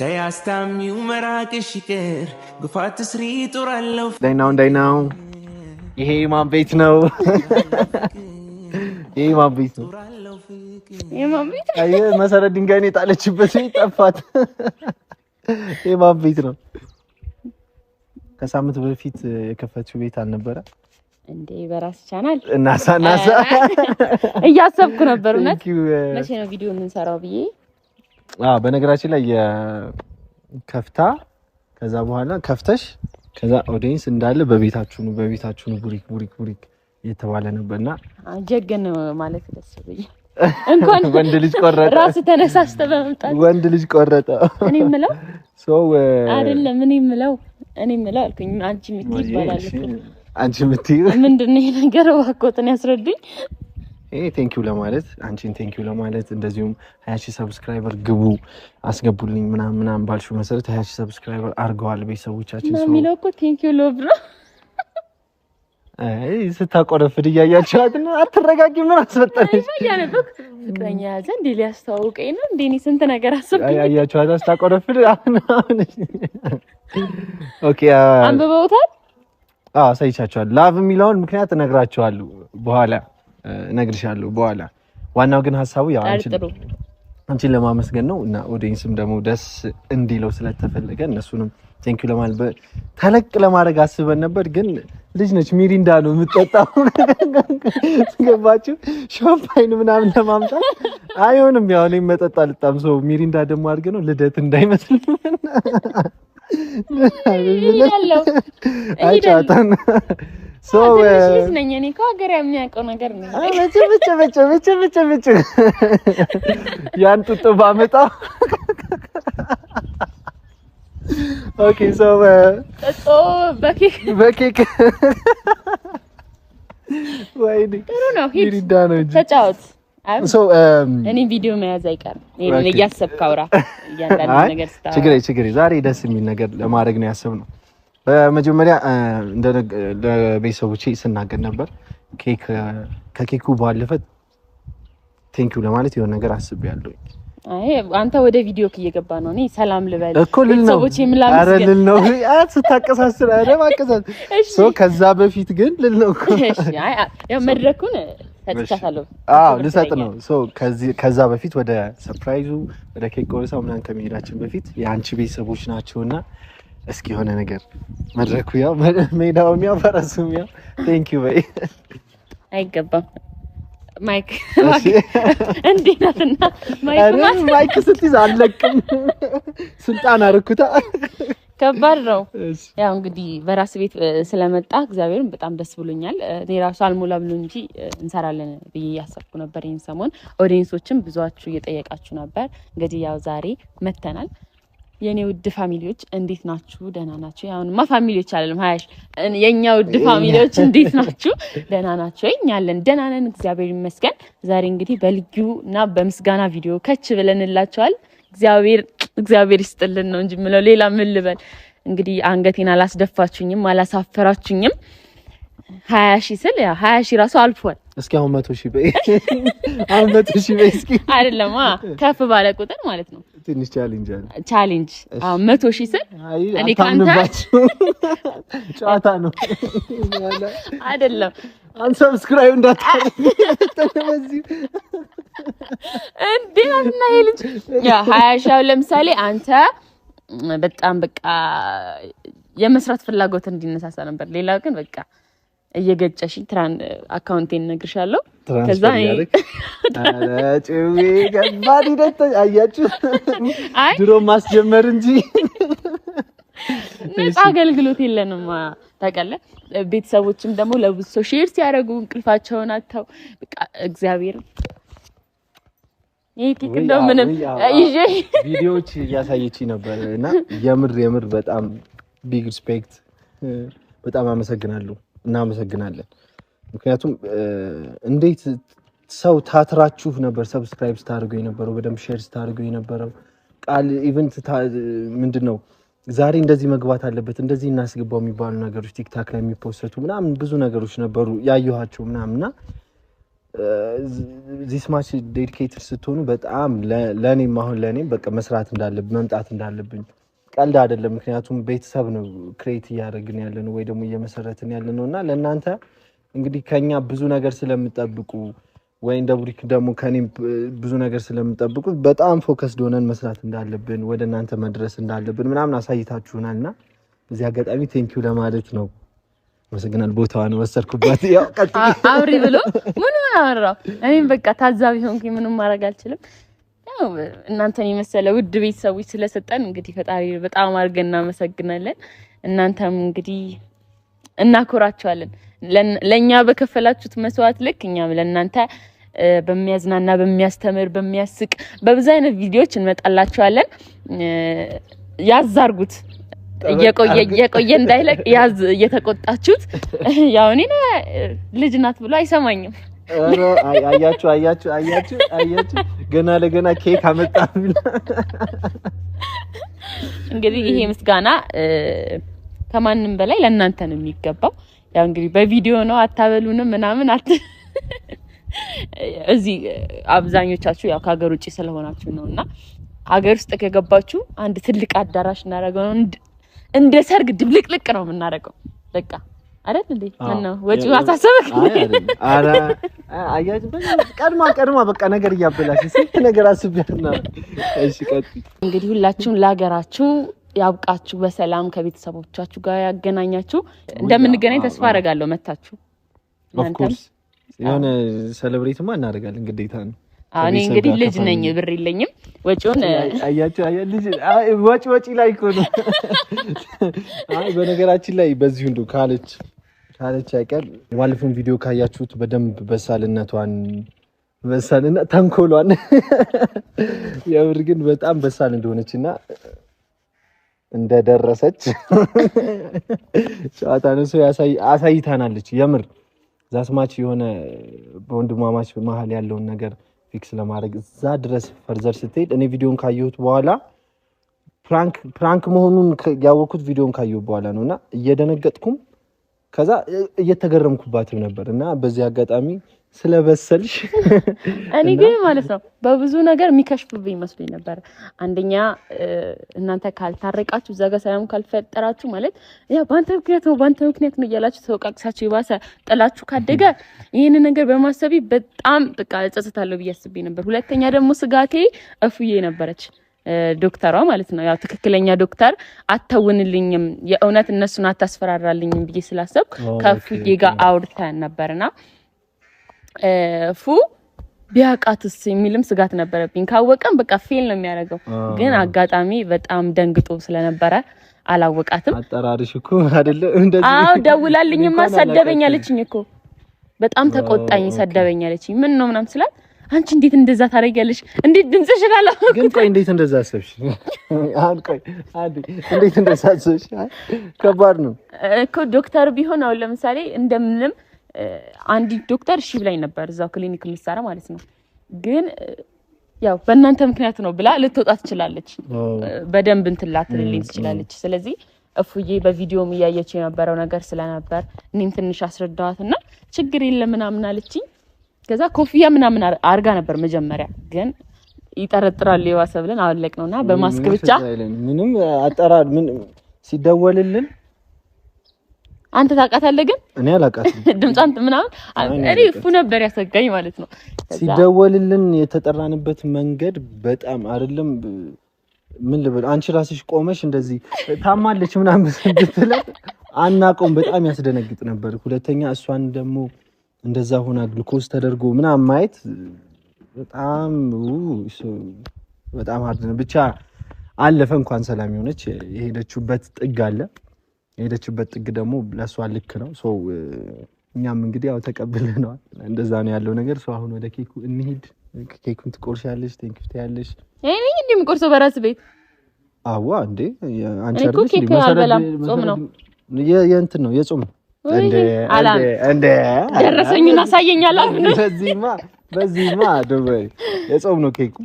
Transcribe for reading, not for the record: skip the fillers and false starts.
تياستامي ومراكش كير قفات سريت ورالو دايناو ይሄ ማን ቤት ነው? ይሄ ማን ቤት ነው? አይ መሰረት ድንጋይ ነው ጣለችበት ጠፋት። ይሄ ማን ቤት ነው? ከሳምንት በፊት የከፈተችው ቤት አልነበረ እንዴ? በራስ ቻናል እናሳ እያሰብኩ ነበር። እውነት መቼ ነው ቪዲዮ የምንሰራው ብዬ። በነገራችን ላይ የከፍታ ከዛ በኋላ ከፍተሽ ከዛ ኦዲየንስ እንዳለ በቤታችሁ ነው ቡሪክ እየተባለ ነበርና ጀገን ማለት ደስ ብዬ እንኳን ወንድ ልጅ ቆረጠ። ራስ ተነሳስተ በመምጣት ወንድ ልጅ ቆረጠ። እኔ የምለው ሶ አይደለም እኔ የምለው አልኩኝ። አንቺ ምትይ ይባላል እኮ አንቺ ምትይ ምንድነው ይሄ ነገር? ዋቆትን ያስረዱኝ። ቴንኪው ለማለት አንቺን ቴንኪው ለማለት እንደዚሁም 20000 ሰብስክራይበር ግቡ አስገቡልኝ ምናምን ባልሽው መሰረት 20000 ሰብስክራይበር አርገዋል ቤተሰቦቻችን። ነው የሚለው እኮ ቴንኪው ሎቭ ነው። ስታቆረፍድ እያያችኋት ነው። አትረጋጊ ምን አስፈጠነሽ? ያነበክ ፍቅረኛ ያዘ እንዴ ሊያስተዋውቀኝ ነው እንዴ? እኔ ስንት ነገር አሰብኩኝ። እያያችኋት ስታቆረፍድ ኦኬ አንብበውታል። ሳይቻችኋል። ላቭ የሚለውን ምክንያት እነግራችኋለሁ በኋላ እነግርሻለሁ በኋላ። ዋናው ግን ሐሳቡ ያው አንቺን ለማመስገን ነው እና ኦዲየንስም ደግሞ ደስ እንዲለው ስለተፈለገ እነሱንም ቴንኪው ለማለት ተለቅ ለማድረግ አስበን ነበር። ግን ልጅ ነች ሚሪንዳ ነው የምትጠጣው። ገባችሁ? ሻምፓይን ምናምን ለማምጣት አይሆንም። ያው እኔ መጠጣ ልጣም ሰው ሚሪንዳ ደግሞ አድርገ ነው ልደት እንዳይመስል አይቻታን ትንሽ ነኝ እኔ እኮ ሀገር የሚያውቀው ነገር ነው። ብቻ ያን ጡጦ ባመጣ ኦኬ ሶ ጡጦ በኬክ ወይኔ ጥሩ ነው። ሂድ ተጫወት። እኔ ቪዲዮ መያዝ አይቀርም። እኔ እያሰብክ አውራ እያንዳንዱ ነገር ስታወራ ችግሬ ዛሬ ደስ የሚል ነገር ለማድረግ ነው ያሰብነው። በመጀመሪያ እንደ ለቤተሰቦቼ ስናገር ነበር ከኬኩ ባለፈ ቴንኪው ለማለት የሆነ ነገር አስቤያለሁ። አይ አንተ ወደ ቪዲዮ እየገባ ነው። እኔ ሰላም ልበል ቤተሰቦቼ ምላምስ ነው ስታቀሳስር ማቀሳስ ከዛ በፊት ግን ልል ነው እኮ አይ ያው መድረኩን ተጥቻለሁ። ልሰጥ ነው። ከዛ በፊት ወደ ሰርፕራይዙ ወደ ኬክ ቆርሳው ምናምን ከመሄዳችን በፊት የአንቺ ቤተሰቦች ናቸውና እስኪ የሆነ ነገር መድረኩ ያው ሜዳውም ያው ፈረሱም ያው ቴንኪው በይ። አይገባም ማይክ እንዴናትና ማይክ ስትይዝ አለቅም ስልጣን አርኩታ ከባድ ነው። ያው እንግዲህ በራስ ቤት ስለመጣ እግዚአብሔርን በጣም ደስ ብሎኛል። እኔ ራሱ አልሞላ ብሎ እንጂ እንሰራለን ብዬ ያሰብኩ ነበር። ይሄን ሰሞን ኦዲየንሶችም ብዙአችሁ እየጠየቃችሁ ነበር። እንግዲህ ያው ዛሬ መተናል። የኔ ውድ ፋሚሊዎች እንዴት ናችሁ? ደህና ናችሁ? ያውንማ ፋሚሊዎች አይደለም ሃያሽ የኛ ውድ ፋሚሊዎች እንዴት ናችሁ? ደህና ናችሁ? እኛለን ደህና ነን እግዚአብሔር ይመስገን። ዛሬ እንግዲህ በልዩና በምስጋና ቪዲዮ ከች ብለንላችኋል። እግዚአብሔር ይስጥልን ነው እንጂ ምለው ሌላ ምን ልበል? እንግዲህ አንገቴን አላስደፋችሁኝም አላሳፈራችሁኝም። 20000 ስል ያ 20000 ራሱ አልፏል። እስኪ አሁን 100000 በይ። አሁን 100000 በይ እስኪ አይደለም ከፍ ባለ ቁጥር ማለት ነው። ትንሽ ቻሌንጅ አሁን 100000 ስል እኔ ካንተ ጨዋታ ነው አይደለም። አንሰብስክራይብ እንዳታረግ ተነዚህ እንዴና ይሄ ልጅ ያ 20000 ለምሳሌ አንተ በጣም በቃ የመስራት ፍላጎት እንዲነሳሳ ነበር። ሌላው ግን በቃ እየገጨሽ አካውንቴን ነግርሻለሁ። ከዛ አጭዌ ገባዲ ደተ አያችሁ ድሮ ማስጀመር እንጂ ነፃ አገልግሎት የለንም። ታውቃለህ። ቤተሰቦችም ደግሞ ለብዙ ሼር ሲያደርጉ እንቅልፋቸውን አጥተው በቃ እግዚአብሔር ይሄ እንደው ምንም ይዤ ቪዲዮዎች ያሳየችኝ ነበር እና የምር በጣም ቢግ ሪስፔክት በጣም አመሰግናለሁ። እናመሰግናለን። ምክንያቱም እንዴት ሰው ታትራችሁ ነበር ሰብስክራይብ ስታደርጉ የነበረው በደንብ ሼር ስታደርጉ የነበረው ቃል ኢቨንት ምንድነው ዛሬ እንደዚህ መግባት አለበት እንደዚህ እናስገባው የሚባሉ ነገሮች ቲክታክ ላይ የሚፖስቱ ምናምን ብዙ ነገሮች ነበሩ ያየኋቸው ምናምንና ዚስ ማች ዴዲኬትድ ስትሆኑ በጣም ለኔም በቃ መስራት እንዳለብኝ መምጣት እንዳለብኝ ቀልድ አይደለም። ምክንያቱም ቤተሰብ ነው ክሬት እያደረግን ያለነው ወይ ደግሞ እየመሰረትን ያለነውና ለእናንተ እንግዲህ ከኛ ብዙ ነገር ስለምጠብቁ ወይ እንደ ቡሪክ ደግሞ ከኔም ብዙ ነገር ስለምጠብቁ በጣም ፎከስ ሆነን መስራት እንዳለብን ወደ እናንተ መድረስ እንዳለብን ምናምን አሳይታችሁናልና በዚህ አጋጣሚ ቴንኪው ለማለት ነው። መስገናል ቦታዋን ወሰርኩባት ያው አውሪ ብሎ ምን አወራው እኔም በቃ ታዛቢ ሆንኩኝ ምንም ማድረግ አልችልም። ያው እናንተን የመሰለ ውድ ቤተሰቦች ስለሰጠን እንግዲህ ፈጣሪ በጣም አድርገን እናመሰግናለን። እናንተም እንግዲህ እናኮራችኋለን ለኛ በከፈላችሁት መስዋዕት ልክ እኛም ለእናንተ በሚያዝናና በሚያስተምር በሚያስቅ በብዙ አይነት ቪዲዮዎች እንመጣላችኋለን። ያዛርጉት እየቆየ እንዳይለቅ ያዝ እየተቆጣችሁት ያው እኔ ልጅ ናት ብሎ አይሰማኝም። አያችሁ ገና ለገና ኬክ አመጣብኝ። እንግዲህ ይሄ ምስጋና ከማንም በላይ ለእናንተ ነው የሚገባው። ያው እንግዲህ በቪዲዮ ነው አታበሉንም ምናምን እዚህ አብዛኞቻችሁ ያው ከሀገር ውጪ ስለሆናችሁ ነውና ሀገር ውስጥ ከገባችሁ አንድ ትልቅ አዳራሽ እናደርገው እንደ ሰርግ ድብልቅልቅ ነው የምናደርገው። በቃ አይደል እንዴ ነው ወጪው አሳሰበክ አራ አያጅ ቀድማ በቃ ነገር እያበላሽ ስንት ነገር አስብያና እሺ ቀጥይ። እንግዲህ ሁላችሁም ለሀገራችሁ ያብቃችሁ፣ በሰላም ከቤተሰቦቻችሁ ጋር ያገናኛችሁ። እንደምንገናኝ ተስፋ አደርጋለሁ መታችሁ። እናንተም የሆነ ሴሌብሬትማ እናደርጋለን ግዴታ ነው። እኔ እንግዲህ ልጅ ነኝ ብር የለኝም ወጪውን አያችሁ ልጅ ወጪ ላይ እኮ ነው። በነገራችን ላይ በዚህ ሁሉ ካለች አይቀር ዋልፉን ቪዲዮ ካያችሁት በደንብ በሳልና ተንኮሏን የምር ግን በጣም በሳል እንደሆነችና እንደደረሰች ጨዋታ ነው አሳይታናለች። የምር ዛስማች የሆነ በወንድማማች መሀል ያለውን ነገር ፊክስ ለማድረግ እዛ ድረስ ፈርዘር ስትሄድ እኔ ቪዲዮን ካየሁት በኋላ ፕራንክ መሆኑን ያወኩት ቪዲዮን ካየሁት በኋላ ነውና እየደነገጥኩም ከዛ እየተገረምኩባትም ነበርና በዚህ አጋጣሚ ስለበሰልሽ እኔ ግን ማለት ነው በብዙ ነገር የሚከሽፍብኝ መስሎኝ ነበር። አንደኛ እናንተ ካልታረቃችሁ ዘጋ ሰላም ካልፈጠራችሁ ማለት ያ ባንተ ምክንያት ነው እያላችሁ ተወቃቅሳችሁ ይባሰ ጥላችሁ ካደገ ይሄን ነገር በማሰብ በጣም በቃ ጸጸታለሁ ብዬ ነበር። ሁለተኛ ደግሞ ስጋቴ እፉዬ ነበረች ዶክተሯ ማለት ነው። ያው ትክክለኛ ዶክተር አተውንልኝም የእውነት እነሱን አታስፈራራልኝም ብዬ ስላሰብኩ ከፉዬ ጋር አውርተን ነበርና ፉ ቢያቃትስ የሚልም ስጋት ነበረብኝ። ካወቀም በቃ ፌል ነው የሚያደርገው። ግን አጋጣሚ በጣም ደንግጦ ስለነበረ አላወቃትም። አጠራርሽ እኮ አይደለ እንደዚህ ደውላልኝማ ሰደበኛለችኝ እኮ በጣም ተቆጣኝ። ሰደበኛለችኝ ምን ነው ምናምን ስላት አንቺ እንዴት እንደዛ ታረጋለሽ? እንዴት ድምጽሽ ላለው ግን ቆይ እንዴት እንደዛ አሰብሽ? እንዴት እንደዛ አሰብሽ? ከባድ ነው እኮ ዶክተር ቢሆን አሁን ለምሳሌ እንደምንም አንዲ ዶክተር እሺ ብላኝ ነበር እዛው ክሊኒክ ልትሰራ ማለት ነው። ግን ያው በእናንተ ምክንያት ነው ብላ ልትወጣ ትችላለች። በደንብ እንትላትልልኝ ትችላለች። ስለዚህ እፉዬ በቪዲዮም ያያየች የነበረው ነገር ስለነበር እኔም ትንሽ አስረዳዋትና ችግር የለም ምናምን አለችኝ። ከዛ ኮፍያ ምናምን አርጋ ነበር መጀመሪያ ግን ይጠረጥራል የዋሰ ብለን አወለቅነውና በማስክ ብቻ ምንም አጠራር ምን ሲደወልልን አንተ ታውቃታለህ? ግን እኔ አላውቃትም። ድምጻንት ምናምን እኔ እፉ ነበር ያሰጋኝ ማለት ነው። ሲደወልልን የተጠራንበት መንገድ በጣም አይደለም ምን ልበል አንቺ ራስሽ ቆመሽ እንደዚህ ታማለች ምናምን ብትለው አናቆም በጣም ያስደነግጥ ነበር። ሁለተኛ እሷን ደግሞ እንደዛ ሆና ግሉኮዝ ተደርጎ ምናምን ማየት በጣም ሀርድ ነው። ብቻ አለፈ እንኳን ሰላም ሆነች። የሄደችበት ጥግ ደግሞ ለሷ ልክ ነው። እኛም እንግዲህ ያው ተቀብለናል። እንደዛ ነው ያለው ነገር። አሁን ወደ ኬኩ እንሂድ። ኬኩን ትቆርሻለሽ፣ ቴንኪው ትያለሽ። እኔ እንዴም ቆርሶ በራስ ቤት አዋ እንዴ አንቺ አይደል? ኬክ አልበላም ጾም ነው የእንትን ነው የጾም እንደ ደረሰኝና ሳየኛላ በዚህማ ደበይ የጾም ነው ኬኩ